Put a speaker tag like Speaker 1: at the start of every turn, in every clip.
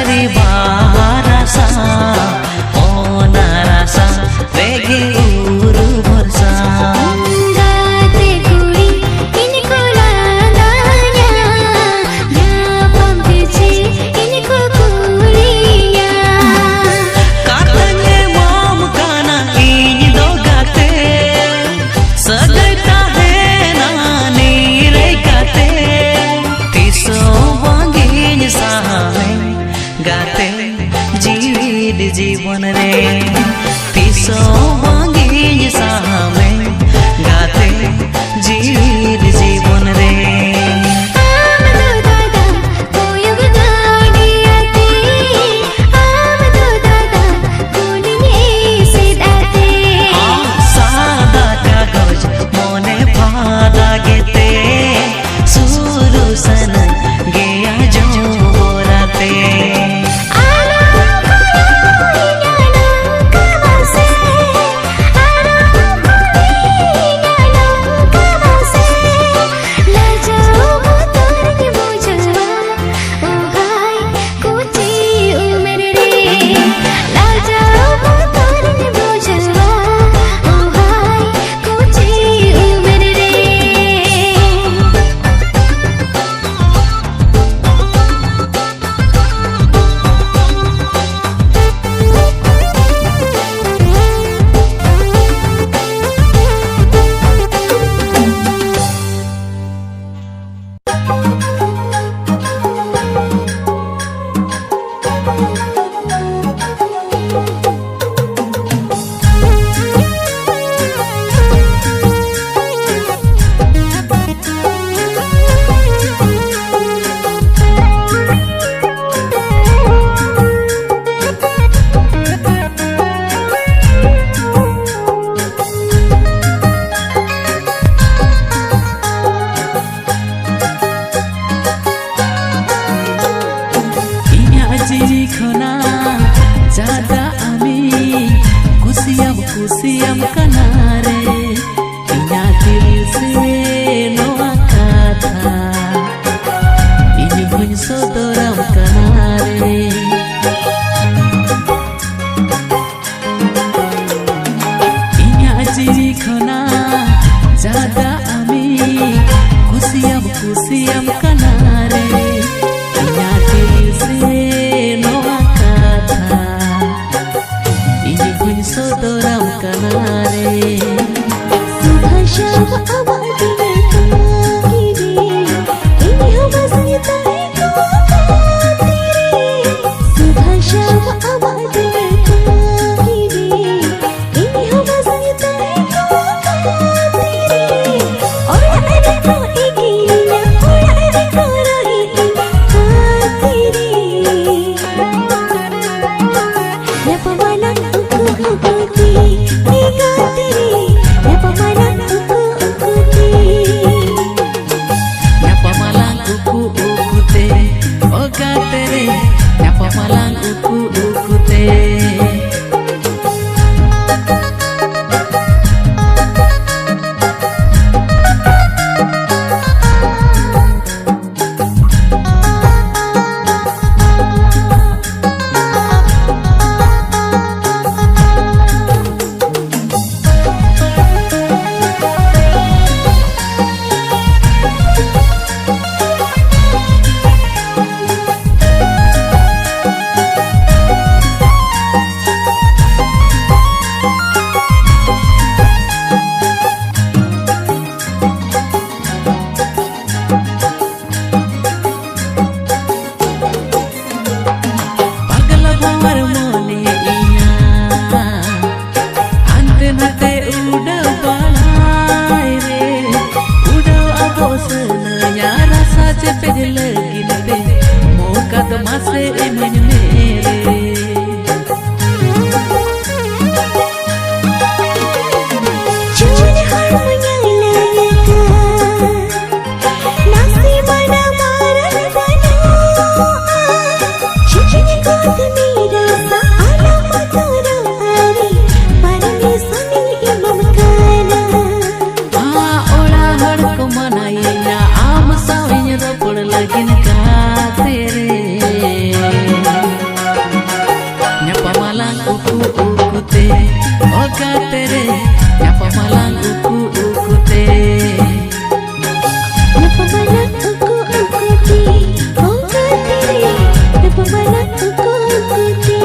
Speaker 1: sari barasa ona rasa regi uru borsa
Speaker 2: gate kuri ini kulananya gapam pici ini kukulia
Speaker 1: katanya mom kana ini do gate sagai tahena ni re gate tiso wanginya sahame gate जीवित जीवन रे तिसो वांगिnya sahame gate जीवित जीवन रे सादा कागज मोने फादा गेते सुरु सन गया जो बोराते kusiam kanare inya dil se noa kata ini pun sodoram kanare inya jiri khona jada ami kusiam kanare inya dil se noa kata ini pun sodoram kanare
Speaker 2: सुबह शाम आवाज़ में कागिरी इन्हीं हवासी ताई को तेरे सुबह शाम आवाज़ में कागिरी इन्हीं हवासी ताई को तेरे और अरे को इगिरिया और अरे को रही तेरी या पवाना कुकुती निगाह तेरी या पवाना कुकुती
Speaker 1: ya pamalang uku ukute oga tere ya pamalang uku ukute gate re nyapa malang uku uku te.
Speaker 2: Nyapa malang uku uku te, oh gate re nyapa malang uku uku te.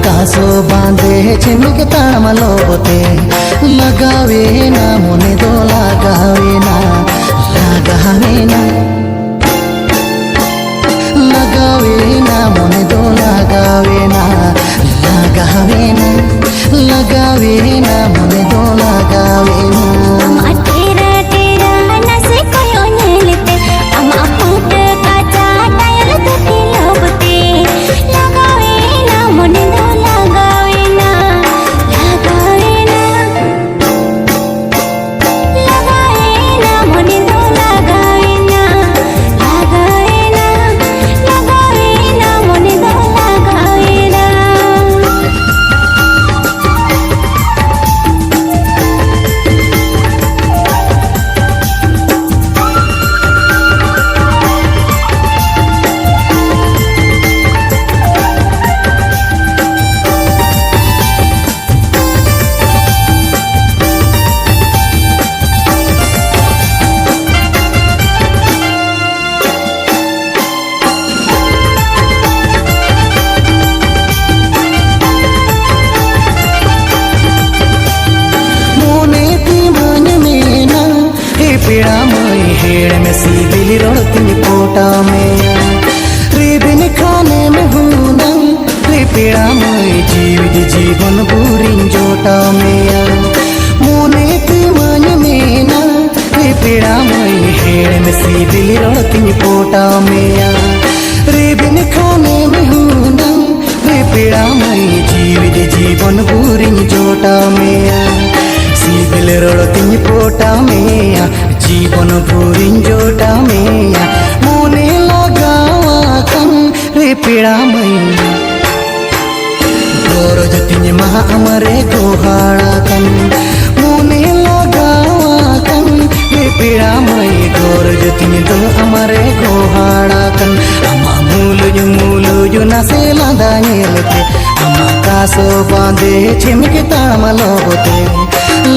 Speaker 3: कासो बांधे चिमक ताम लोबते लगावे ना मुने दो लगावे ना लगावे ना लगावे ना मुने दो लगावे ना लगावे ना लगावे ना मुने दो लगावे ना हेड़ में सीबिली रोड़ती पोटा में रिबिन खाने में हूँ रे पेड़ा में जीवन बुरी जोटा में मोने की मन में ना रे पेड़ा में हेड़ में सीबिली रोड़ती पोटा में रिबिन खाने में हूँ रे पेड़ा में जीवन बुरी जोटा में सीबिल रोड़ती पोटा में जीवन भूरिन जोटा में मोने लगावा कन रे पेड़ा में गोरो जतिन महा अमरे गोहाड़ा कन मोने लगावा कन रे पेड़ा में गोरो जतिन तो अमरे गोहाड़ा कन अमा मूलु नसे लादा नेलते अमा कासो बांधे चिमके ताम लोबते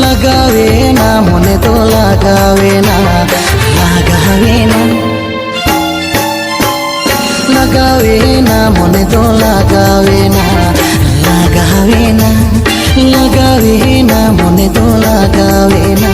Speaker 3: लगावे ना मोने तो लगावे ना लगावे ना लगावे ना मोने तो लगावे ना लगावे ना लगावे ना मने तो लगावे ना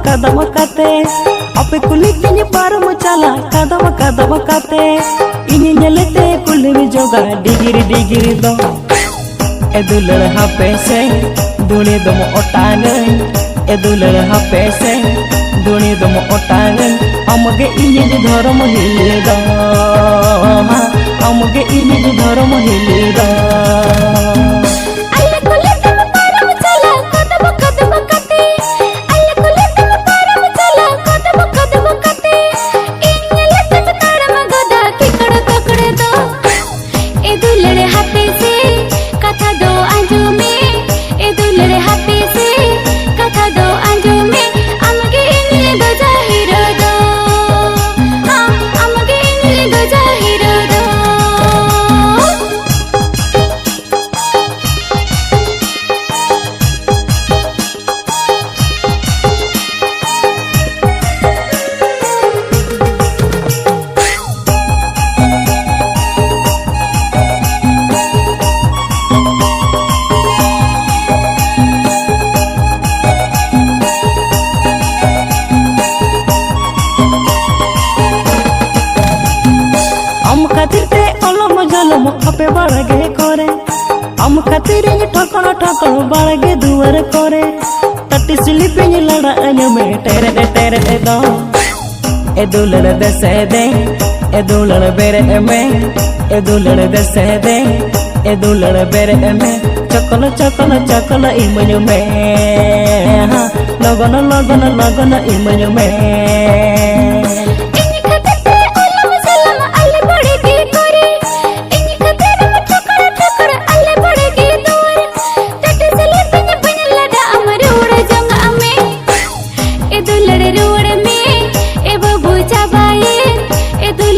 Speaker 1: kadam kate ape kulitinya param chala kadam kate ini nyelete kulimi joga digiri do edular hape se duni domo otangan edular hape se duni domo otangan amage ini di dharam hilida amage ini di dharam hilida पे बड़गे करे हम खातिर ठकन बड़गे दुआर करे तटी slip लड़ा में टेरे दो ए दुलड़ दसे दे ए दुलड़ बेरे में ए दुलड़ दसे दे ए दुलड़ बेरे में चकल इमन में लगन इमन में
Speaker 2: रोड में ए बबू चबाई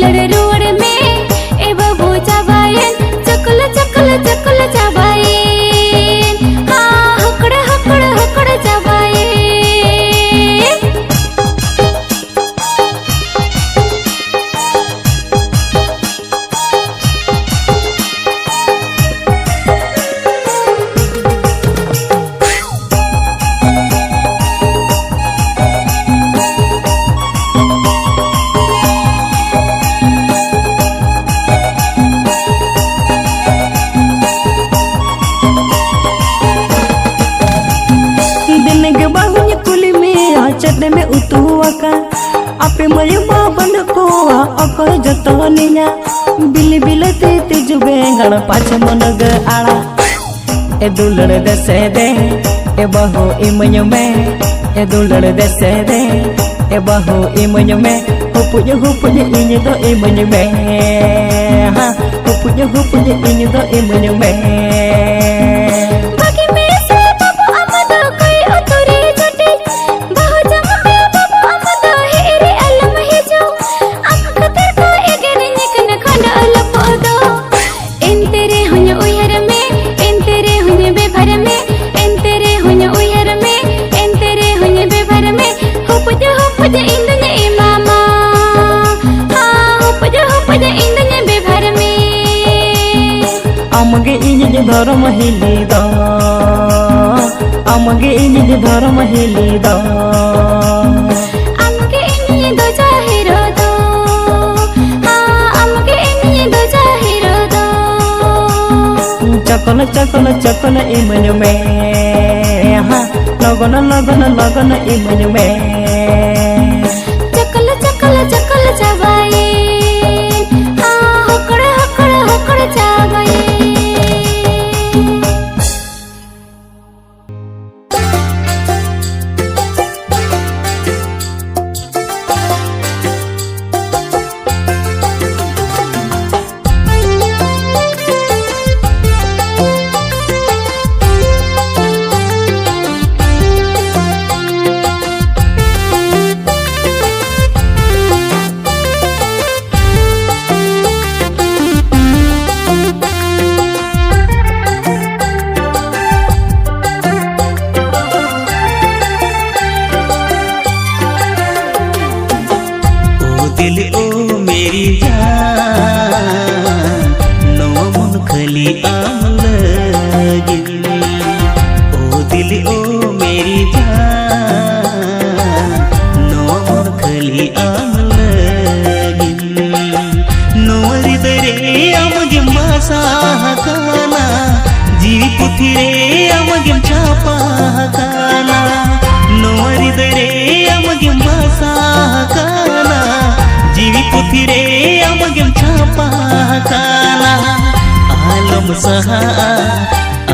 Speaker 2: दुलड़ रोड में ए बाबू चाबायन चकुल चकुल चकुल चाबायन हाँ हकड़ हकड़ हकड़ चाबायन
Speaker 1: चटने में उतुआका आपे मयुमा बंद कोआ अकोय जतनिया बिल बिलते तिजु बेंगण पाछे मनग आड़ा ए दुलड़ देसे दे ए बहु इमन्य में ए दुलड़ देसे दे ए बहु इमन्य में हुपुज इन्य दो इमन्य में हाँ हुपुज इन्य दो इमन्य में अमगे इन्य धर्म हिली दो अमगे इन्य धर्म हिली दो
Speaker 2: अमगे इन्य दो जाहिर दो हाँ अमगे इन्य दो जाहिर दो
Speaker 1: चकन चकन चकन इमन में हाँ लगन लगन लगन इमन में
Speaker 2: चकल चकल चकल चाबाये हाँ हकड़ हकड़ हकड़ चाबाये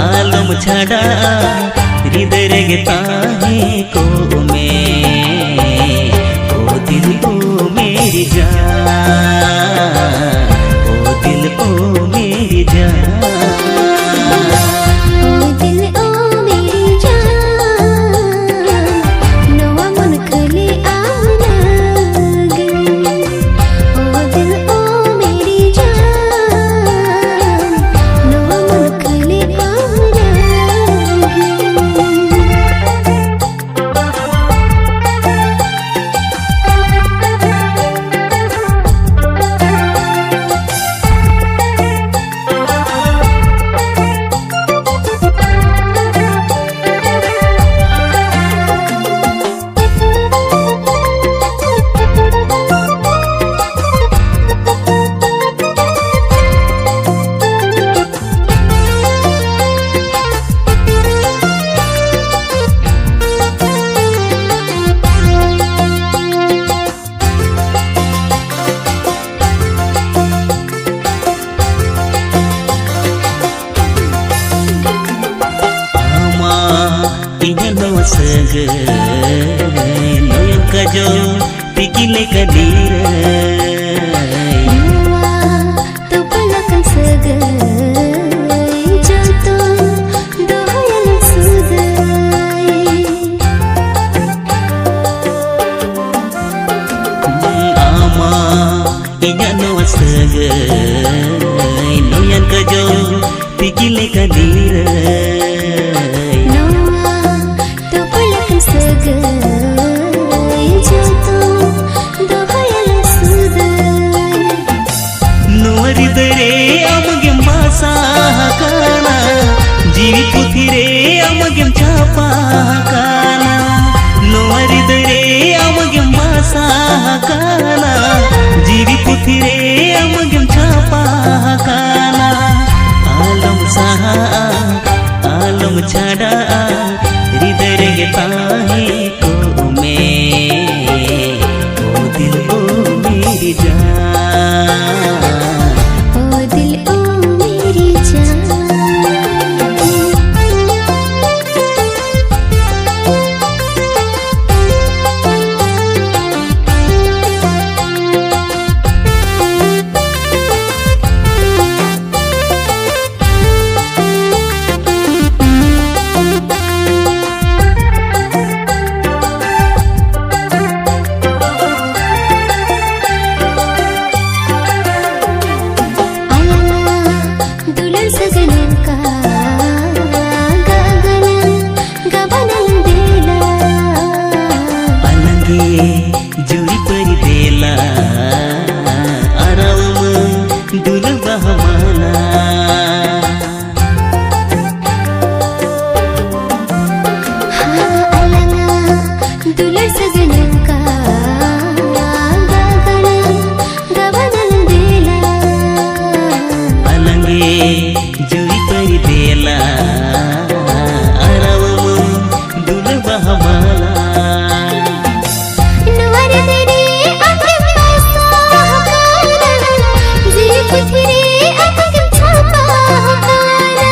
Speaker 3: आलम छाड़ा हृदय गे ताहे को में ओ दिल ओ मेरी जान ओ दिल ओ मेरी जान
Speaker 4: sagai noyan kajo pikile kadirai
Speaker 2: Noa topalakan sagai jato dohayalan sugai
Speaker 4: nuari dare amage masa kana jivi puthire amage chapa kana nuari dare amage masa kana jivi puthire amage chapa kana alam saha alam chada hriday ge tahe ko me o dil o meri jaan
Speaker 2: ओ दिल ओ मेरी जान दुल्हन सजनों का गगन गबनन देला
Speaker 4: अलगे जुड़ी परी देला आराम दुल बहमाना
Speaker 2: अलना दुल्हन सजनों का गगन गबनन देला
Speaker 4: अलगे जुड़ी परी देला आराम दुल बहमाना
Speaker 2: नुवर तेरे अमर पैसा हकाना जीप तेरे अमर छापा हकाना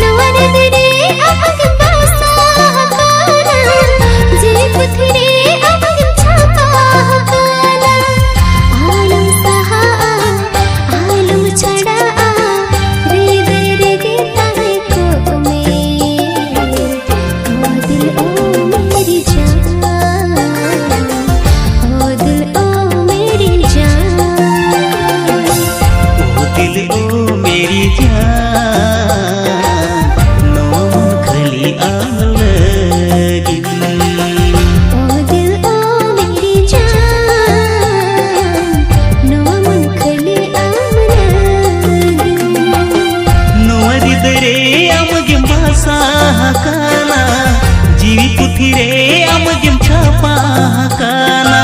Speaker 2: नुवर तेरे अमर पैसा हकाना जीप तेरे अमर छापा हकाना आलम सहा आलम छड़ा हृदय गे ताहे को में ओ दिल ओ मेरी जान ओ दिल ओ मेरी जान
Speaker 4: ओ दिल ओ मेरी जान नौन खली आलगी
Speaker 2: ओ दिल ओ मेरी जान नो मन खली आमलगी
Speaker 4: नुवरी दरे अमगे मासा काना जीवी पुथिरे अमगे छापा काना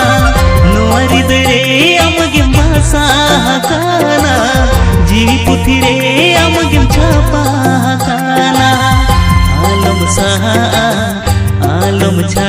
Speaker 4: नुवरी दरे अमगे मासा काना जीवी पुथिरे अमगे छापा काना आलम सहा आलम छा